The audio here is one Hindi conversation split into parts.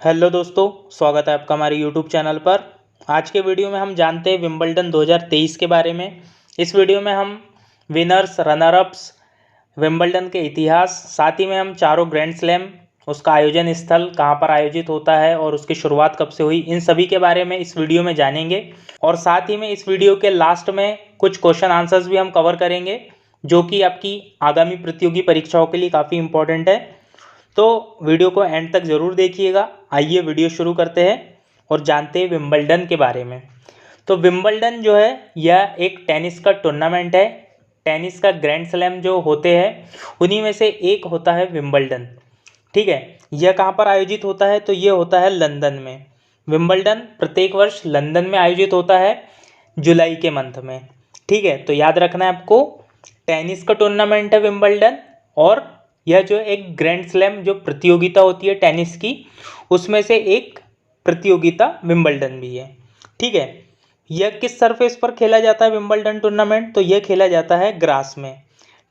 हेलो दोस्तों, स्वागत है आपका हमारे यूट्यूब चैनल पर। आज के वीडियो में हम जानते हैं विंबलडन 2023 के बारे में। इस वीडियो में हम विनर्स, रनर अप्स, विंबलडन के इतिहास, साथ ही में हम चारों ग्रैंड स्लैम, उसका आयोजन स्थल कहाँ पर आयोजित होता है और उसकी शुरुआत कब से हुई, इन सभी के बारे में इस वीडियो में जानेंगे। और साथ ही में इस वीडियो के लास्ट में कुछ क्वेश्चन आंसर्स भी हम कवर करेंगे, जो कि आपकी आगामी प्रतियोगी परीक्षाओं के लिए काफ़ी इंपॉर्टेंट है। तो वीडियो को एंड तक ज़रूर देखिएगा। आइए वीडियो शुरू करते हैं और जानते हैं विंबलडन के बारे में। तो विंबलडन जो है यह एक टेनिस का टूर्नामेंट है। टेनिस का ग्रैंड स्लैम जो होते हैं उन्हीं में से एक होता है विंबलडन। ठीक है, यह कहाँ पर आयोजित होता है? तो ये होता है लंदन में। विंबलडन प्रत्येक वर्ष लंदन में आयोजित होता है जुलाई के मंथ में। ठीक है, तो याद रखना है आपको, टेनिस का टूर्नामेंट है विंबलडन, और यह जो एक ग्रैंड स्लैम जो प्रतियोगिता होती है टेनिस की, उसमें से एक प्रतियोगिता विंबलडन भी है। ठीक है, यह किस सरफेस पर खेला जाता है विंबलडन टूर्नामेंट? तो यह खेला जाता है ग्रास में।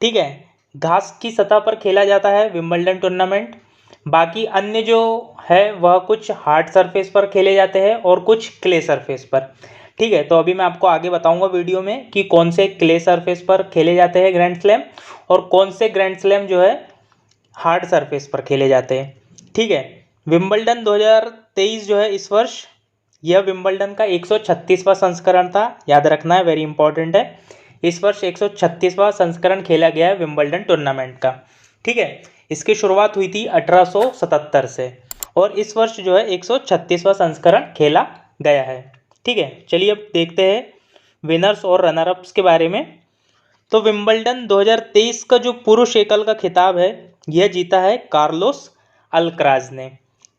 ठीक है, घास की सतह पर खेला जाता है विंबलडन टूर्नामेंट। बाकी अन्य जो है वह कुछ हार्ड सरफेस पर खेले जाते हैं और कुछ क्ले सरफेस पर। ठीक है, तो अभी मैं आपको आगे बताऊंगा वीडियो में कि कौन से क्ले सरफेस पर खेले जाते हैं ग्रैंड स्लैम और कौन से ग्रैंड स्लैम जो है हार्ड सरफेस पर खेले जाते हैं। ठीक है, विंबलडन 2023 जो है इस वर्ष, यह विंबलडन का 136वां संस्करण था। याद रखना है, वेरी इंपॉर्टेंट है। इस वर्ष 136वां संस्करण खेला गया है विंबलडन टूर्नामेंट का। ठीक है, इसकी शुरुआत हुई थी 1877 से और इस वर्ष जो है 136वां संस्करण खेला गया है। ठीक है, चलिए अब देखते हैं विनर्स और रनर अप्स के बारे में। तो विंबलडन 2023 का जो पुरुष एकल का खिताब है यह जीता है कार्लोस अल्कराज ने।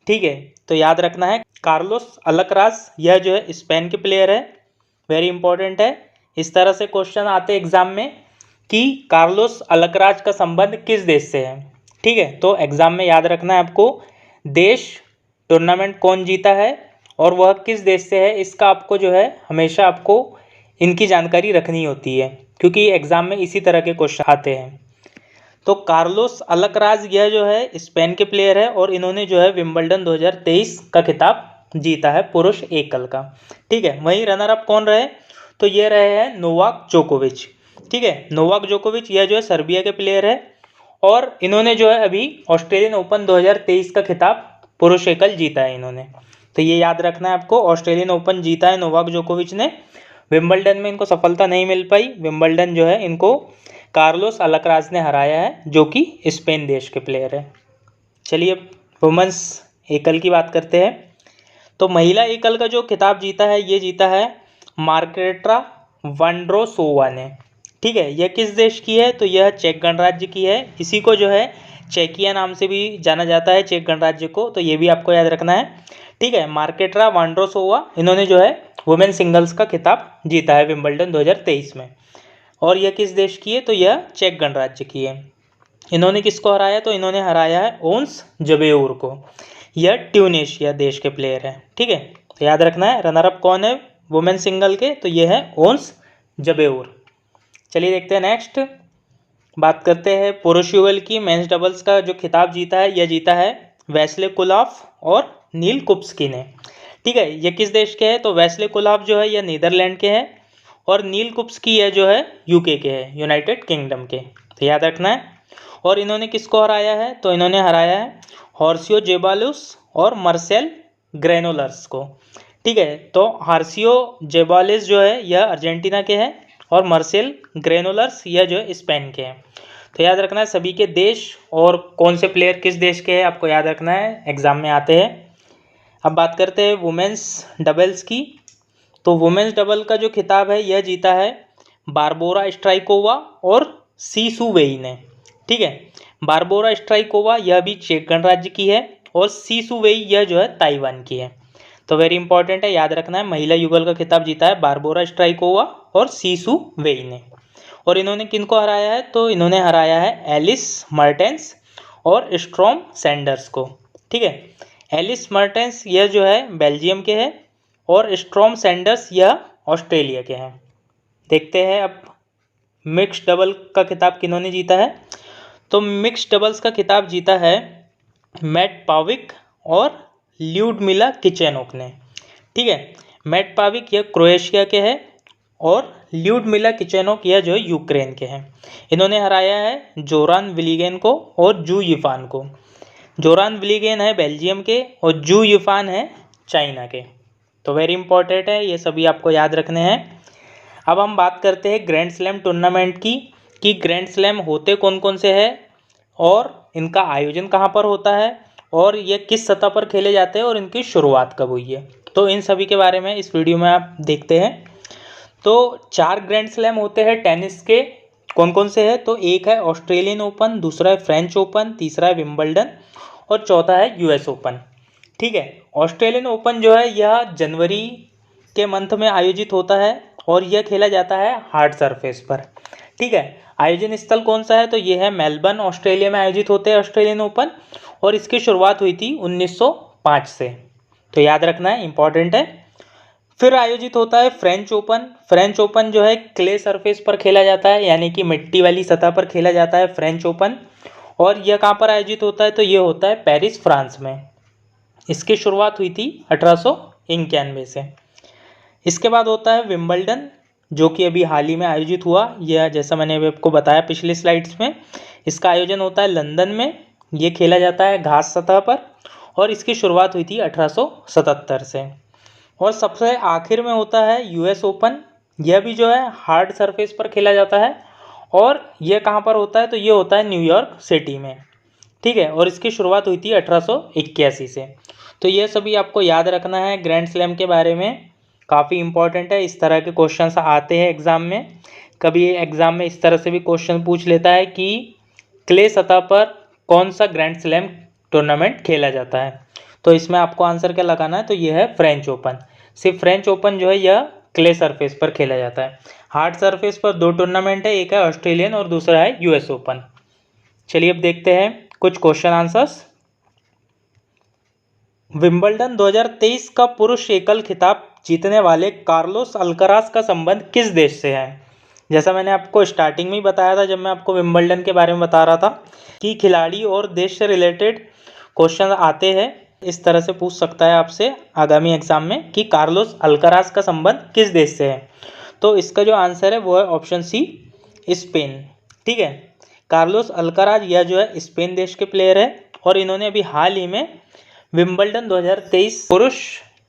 ठीक है, तो याद रखना है कार्लोस अल्कराज यह जो है स्पेन के प्लेयर है, वेरी इंपॉर्टेंट है। इस तरह से क्वेश्चन आते हैं एग्जाम में कि कार्लोस अल्कराज का संबंध किस देश से है। ठीक है, तो एग्जाम में याद रखना है आपको, देश, टूर्नामेंट कौन जीता है और वह किस देश से है, इसका आपको जो है हमेशा आपको इनकी जानकारी रखनी होती है, क्योंकि एग्जाम में इसी तरह के क्वेश्चन आते हैं। तो कार्लोस अल्कराज यह जो है स्पेन के प्लेयर है और इन्होंने जो है विंबलडन 2023 का खिताब जीता है पुरुष एकल का। ठीक है, वहीं रनर अप कौन रहे? तो ये रहे हैं नोवाक जोकोविच। ठीक है, नोवाक जोकोविच यह जो है सर्बिया के प्लेयर है और इन्होंने जो है अभी ऑस्ट्रेलियन ओपन 2023 का खिताब पुरुष एकल जीता है इन्होंने। तो ये याद रखना है आपको, ऑस्ट्रेलियन ओपन जीता है नोवाक जोकोविच ने। विंबलडन में इनको सफलता नहीं मिल पाई। विंबलडन जो है इनको कार्लोस अल्कराज ने हराया है, जो कि स्पेन देश के प्लेयर है। चलिए अब वुमेंस एकल की बात करते हैं। तो महिला एकल का जो खिताब जीता है ये जीता है मार्केट्रा वोंड्रोसोवा ने। ठीक है, यह किस देश की है? तो यह चेक गणराज्य की है। इसी को जो है चेकिया नाम से भी जाना जाता है, चेक गणराज्य को, तो ये भी आपको याद रखना है। ठीक है, मार्केट्रा वोंड्रोसोवा इन्होंने जो है वुमेन सिंगल्स का खिताब जीता है विंबलडन 2023 में। और यह किस देश की है? तो यह चेक गणराज्य की है। इन्होंने किसको हराया? तो इन्होंने हराया है ओन्स जबेउर को। यह ट्यूनेशिया देश के प्लेयर है। ठीक है, तो याद रखना है रनर अप कौन है वुमेन सिंगल के? तो ये है ओन्स जबेउर। चलिए देखते हैं नेक्स्ट, बात करते हैं पुरुष युगल की। मेंस डबल्स का जो खिताब जीता है यह जीता है वेस्ले कुलाफ और नील कुप्सकी ने। ठीक है, ये किस देश के हैं? तो वेस्ले कुलाफ जो है यह नीदरलैंड के हैं और नील कुप्सकी यह जो है यूके के हैं, यूनाइटेड किंगडम के। तो याद रखना है। और इन्होंने किसको हराया है? तो इन्होंने हराया है हॉर्सियो जेबालुस और मार्सेल ग्रेनोलर्स को। ठीक है, तो हार्सियो जेबालिस जो है यह अर्जेंटीना के हैं और मार्सेल ग्रेनोलर्स यह जो है स्पेन के हैं। तो याद रखना है सभी के देश और कौन से प्लेयर किस देश के हैं, आपको याद रखना है, एग्जाम में आते हैं। अब बात करते हैं वुमेन्स डबल्स की। तो वुमेन्स डबल का जो खिताब है यह जीता है बारबोरा स्ट्राइकोवा और सीसू वेई ने। ठीक है, बारबोरा स्ट्राइकोवा यह भी चेक गणराज्य की है और सीसू वेई यह जो है ताइवान की है। तो वेरी इंपॉर्टेंट है, याद रखना है, महिला युगल का खिताब जीता है बारबोरा स्ट्राइकोवा और सीसू वेई ने। और इन्होंने किनको हराया है? तो इन्होंने हराया है एलिस मर्टेंस और स्ट्रॉम सैंडर्स को। ठीक है, एलिस मर्टेंस यह जो है बेल्जियम के हैं और स्ट्रॉम सैंडर्स यह ऑस्ट्रेलिया के हैं। देखते हैं अब मिक्स डबल का खिताब किन्होंने जीता है। तो मिक्स डबल्स का खिताब जीता है मैट पाविक और ल्यूडमिला किचेनोक ने। ठीक है, मैट पाविक यह क्रोएशिया के हैं और ल्यूडमिला किचेनोक यह जो है यूक्रेन के हैं। इन्होंने हराया है जोरान विलिगेन को और जू यिफान को। जोरान विलिगेन है बेल्जियम के और जू यिफान है चाइना के। तो वेरी इंपॉर्टेंट है, ये सभी आपको याद रखने हैं। अब हम बात करते हैं ग्रैंड स्लैम टूर्नामेंट की कि ग्रैंड स्लैम होते कौन कौन से हैं और इनका आयोजन कहाँ पर होता है और ये किस सतह पर खेले जाते हैं और इनकी शुरुआत कब हुई है। तो इन सभी के बारे में इस वीडियो में आप देखते हैं। तो 4 ग्रैंड स्लैम होते हैं टेनिस के, कौन कौन से हैं? तो एक है ऑस्ट्रेलियन ओपन, दूसरा है फ्रेंच ओपन, तीसरा है विंबलडन और चौथा है यूएस ओपन। ठीक है, ऑस्ट्रेलियन ओपन जो है यह जनवरी के मंथ में आयोजित होता है और यह खेला जाता है हार्ड सरफेस पर। ठीक है, आयोजन स्थल कौन सा है? तो यह है मेलबर्न, ऑस्ट्रेलिया में आयोजित होते हैं ऑस्ट्रेलियन ओपन और इसकी शुरुआत हुई थी 1905 से। तो याद रखना है, इंपॉर्टेंट है। फिर आयोजित होता है फ्रेंच ओपन। फ्रेंच ओपन जो है क्ले सरफेस पर खेला जाता है, यानी कि मिट्टी वाली सतह पर खेला जाता है फ्रेंच ओपन। और यह कहाँ पर आयोजित होता है? तो ये होता है पेरिस, फ्रांस में। इसकी शुरुआत हुई थी 1891 से। इसके बाद होता है विंबलडन, जो कि अभी हाल ही में आयोजित हुआ। यह जैसा मैंने अभी आपको बताया पिछले स्लाइड्स में, इसका आयोजन होता है लंदन में। ये खेला जाता है घास सतह पर और इसकी शुरुआत हुई थी 1877 से। और सबसे आखिर में होता है यूएस ओपन। यह भी जो है हार्ड सरफेस पर खेला जाता है और यह कहाँ पर होता है? तो ये होता है न्यूयॉर्क सिटी में। ठीक है, और इसकी शुरुआत हुई थी 1881 से। तो ये सभी आपको याद रखना है ग्रैंड स्लैम के बारे में, काफ़ी इंपॉर्टेंट है। इस तरह के क्वेश्चंस आते हैं एग्ज़ाम में। कभी एग्ज़ाम में इस तरह से भी क्वेश्चन पूछ लेता है कि क्ले सतह पर कौन सा ग्रैंड स्लैम टूर्नामेंट खेला जाता है। तो इसमें आपको आंसर क्या लगाना है? तो ये है फ्रेंच ओपन। सिर्फ फ्रेंच ओपन जो है यह क्ले सरफेस पर खेला जाता है। हार्ड सरफेस पर 2 टूर्नामेंट है, एक है ऑस्ट्रेलियन और दूसरा है यूएस ओपन। चलिए अब देखते हैं कुछ क्वेश्चन आंसर्स। विंबलडन 2023 का पुरुष एकल खिताब जीतने वाले कार्लोस अल्कराज का संबंध किस देश से है? जैसा मैंने आपको स्टार्टिंग में ही बताया था, जब मैं आपको विंबलडन के बारे में बता रहा था कि खिलाड़ी और देश से रिलेटेड क्वेश्चन आते हैं। इस तरह से पूछ सकता है आपसे आगामी एग्जाम में कि कार्लोस अल्कराज का संबंध किस देश से है। तो इसका जो आंसर है वो है ऑप्शन सी, स्पेन। ठीक है, कार्लोस अल्कराज यह जो है स्पेन देश के प्लेयर है और इन्होंने अभी हाल ही में विंबलडन 2023 पुरुष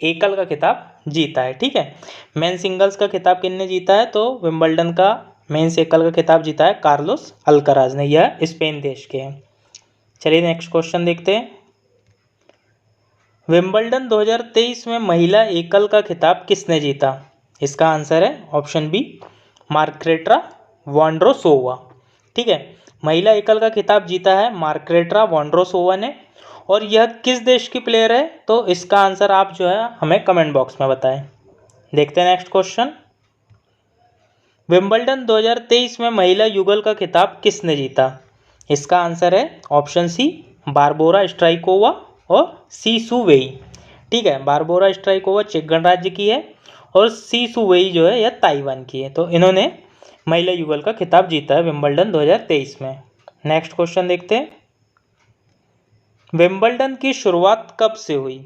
एकल का खिताब जीता है। ठीक है, मेन सिंगल्स का खिताब किसने जीता है? तो विंबलडन का मेंस एकल का खिताब जीता है कार्लोस अल्कराज ने, यह स्पेन देश के हैं। चलिए नेक्स्ट क्वेश्चन देखते हैं। विंबलडन 2023 में महिला एकल का खिताब किसने जीता? इसका आंसर है ऑप्शन बी, मार्ग्रेटा वोंड्रोसोवा। ठीक है, महिला एकल का खिताब जीता है मार्ग्रेटा वोंड्रोसोवा ने और यह किस देश की प्लेयर है? तो इसका आंसर आप जो है हमें कमेंट बॉक्स में बताएं। देखते हैं नेक्स्ट क्वेश्चन। विंबलडन 2023 में महिला युगल का खिताब किसने जीता? इसका आंसर है ऑप्शन सी, बारबोरा स्ट्राइकोवा और सी सू वेई। ठीक है, बारबोरा स्ट्राइकोवा चेक गणराज्य की है और सी सू वेई जो है यह ताइवान की है। तो इन्होंने महिला युगल का खिताब जीता है विंबलडन 2023 में। नेक्स्ट क्वेश्चन देखते हैं। विंबलडन की शुरुआत कब से हुई?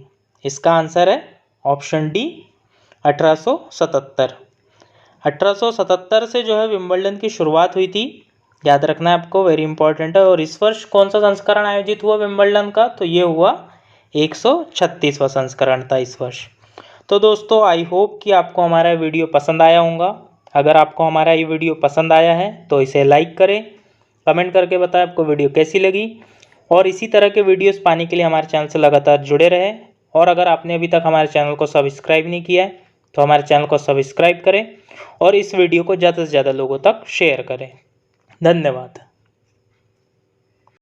इसका आंसर है ऑप्शन डी, 1877। 1877 से जो है विंबलडन की शुरुआत हुई थी, याद रखना है आपको, वेरी इंपॉर्टेंट है। और इस वर्ष कौन सा संस्करण आयोजित हुआ विंबलडन का? तो ये हुआ 136वां संस्करण था इस वर्ष। तो दोस्तों आई होप कि आपको हमारा वीडियो पसंद आया होगा। अगर आपको हमारा ये वीडियो पसंद आया है तो इसे लाइक करें, कमेंट करके बताएं आपको वीडियो कैसी लगी और इसी तरह के वीडियोस पाने के लिए हमारे चैनल से लगातार जुड़े रहें। और अगर आपने अभी तक हमारे चैनल को सब्सक्राइब नहीं किया है तो हमारे चैनल को सब्सक्राइब करें और इस वीडियो को ज़्यादा से ज़्यादा लोगों तक शेयर करें। धन्यवाद।